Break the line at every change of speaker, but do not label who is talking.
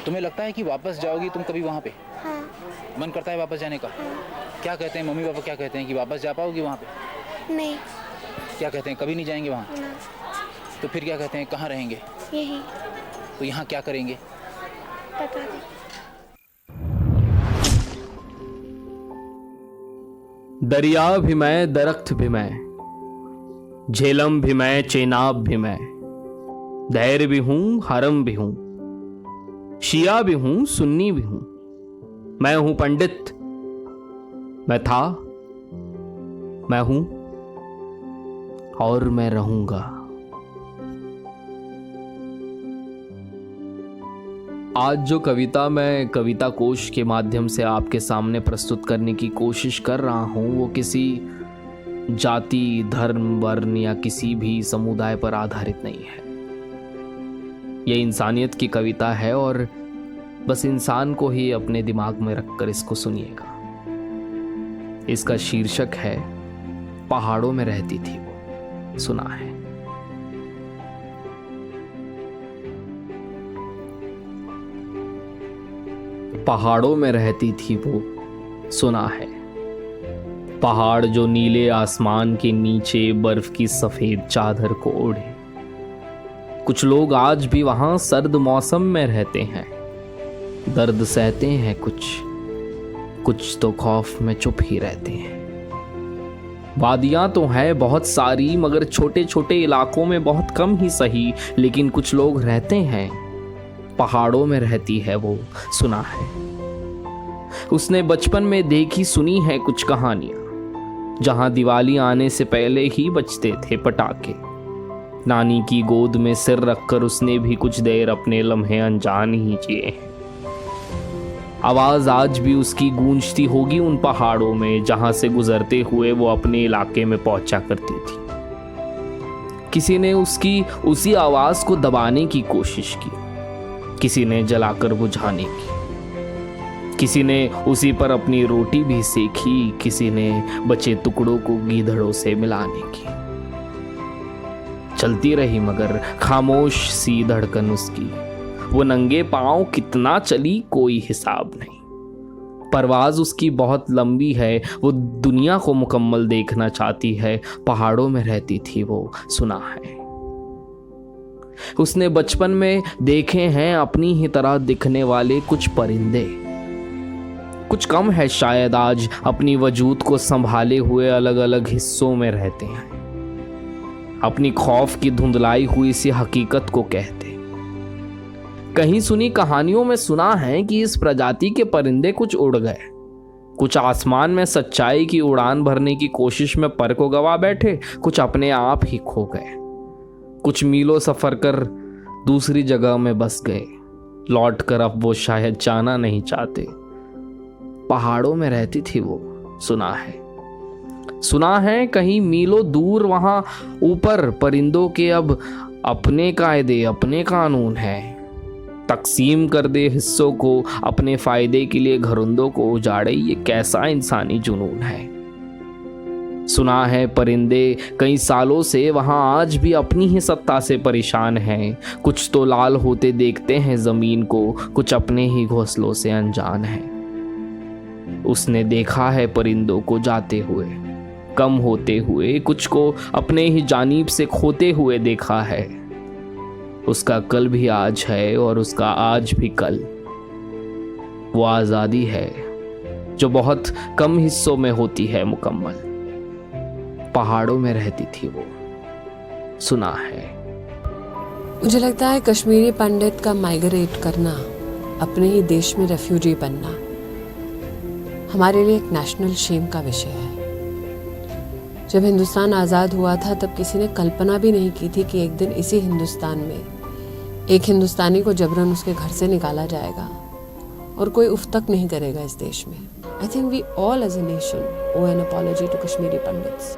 तुम्हें लगता है कि वापस जाओगी तुम कभी वहाँ पे?
हाँ।
मन करता है वापस जाने का?
हाँ।
क्या कहते हैं मम्मी पापा, क्या कहते हैं कि वापस जा पाओगी वहाँ पे?
नहीं।
क्या कहते हैं कभी नहीं जाएंगे वहाँ?
ना।
तो फिर क्या कहते हैं कहाँ रहेंगे?
यही।
तो यहाँ क्या करेंगे?
पता नहीं।
दरिया भी मैं, दरख्त भी मैं, झेलम भी मैं, चेनाब भी मैं, धैर्य भी हूं, हरम भी हूं, शिया भी हूं, सुन्नी भी हूं। मैं हूं पंडित, मैं था, मैं हूं और मैं रहूंगा। आज जो कविता मैं कविता कोश के माध्यम से आपके सामने प्रस्तुत करने की कोशिश कर रहा हूं, वो किसी जाति, धर्म, वर्ण या किसी भी समुदाय पर आधारित नहीं है। ये इंसानियत की कविता है और बस इंसान को ही अपने दिमाग में रखकर इसको सुनिएगा। इसका शीर्षक है पहाड़ों में रहती थी वो, सुना है। पहाड़ों में रहती थी वो, सुना है। पहाड़ जो नीले आसमान के नीचे बर्फ की सफेद चादर को ओढ़े। कुछ लोग आज भी वहां सर्द मौसम में रहते हैं, दर्द सहते हैं, कुछ तो खौफ में चुप ही रहते हैं। वादियां तो हैं बहुत सारी, मगर छोटे छोटे इलाकों में बहुत कम ही सही, लेकिन कुछ लोग रहते हैं। पहाड़ों में रहती है वो, सुना है। उसने बचपन में देखी सुनी है कुछ कहानियां, जहां दिवाली आने से पहले ही बजते थे पटाखे। नानी की गोद में सिर रखकर उसने भी कुछ देर अपने लम्हे अनजान ही जिए हैं। आवाज आज भी उसकी गूंजती होगी उन पहाड़ों में, जहां से गुजरते हुए वो अपने इलाके में पहुंचा करती थी। किसी ने उसकी उसी आवाज को दबाने की कोशिश की, किसी ने जलाकर बुझाने की, किसी ने उसी पर अपनी रोटी भी सेकी, किसी ने बचे टुकड़ों को गीदड़ों से मिलाने की। चलती रही मगर खामोश सी धड़कन उसकी, वो नंगे पांव कितना चली कोई हिसाब नहीं। परवाज उसकी बहुत लंबी है, वो दुनिया को मुकम्मल देखना चाहती है। पहाड़ों में रहती थी वो, सुना है। उसने बचपन में देखे हैं अपनी ही तरह दिखने वाले कुछ परिंदे। कुछ कम है शायद आज अपनी वजूद को संभाले हुए अलग अलग हिस्सों में रहते हैं। अपनी खौफ की धुंधलाई हुई सी हकीकत को कहते। कहीं सुनी कहानियों में सुना है कि इस प्रजाति के परिंदे कुछ उड़ गए, कुछ आसमान में सच्चाई की उड़ान भरने की कोशिश में पर को गवा बैठे, कुछ अपने आप ही खो गए, कुछ मीलों सफर कर दूसरी जगह में बस गए। लौट कर अब वो शायद जाना नहीं चाहते। पहाड़ों में रहती थी वो, सुना है। सुना है कहीं मीलों दूर वहां ऊपर परिंदों के अब अपने कायदे, अपने कानून हैं। तकसीम कर दे हिस्सों को अपने फायदे के लिए, घरुंदों को उजाड़े, ये कैसा इंसानी जुनून है। सुना है परिंदे कई सालों से वहां आज भी अपनी ही सत्ता से परेशान हैं। कुछ तो लाल होते देखते हैं जमीन को, कुछ अपने ही घोंसलों से अनजान हैं। उसने देखा है परिंदों को जाते हुए, कम होते हुए, कुछ को अपने ही जानीब से खोते हुए देखा है। उसका कल भी आज है और उसका आज भी कल। वो आज़ादी है जो बहुत कम हिस्सों में होती है मुकम्मल। पहाड़ों में रहती थी वो, सुना है।
मुझे लगता है कश्मीरी पंडित का माइग्रेट करना, अपने ही देश में रेफ्यूजी बनना, हमारे लिए एक नेशनल शेम का विषय है। जब हिंदुस्तान आज़ाद हुआ था तब किसी ने कल्पना भी नहीं की थी कि एक दिन इसी हिंदुस्तान में एक हिंदुस्तानी को जबरन उसके घर से निकाला जाएगा और कोई उफ तक नहीं करेगा इस देश में। I think we all as a nation owe an apology to Kashmiri Pandits.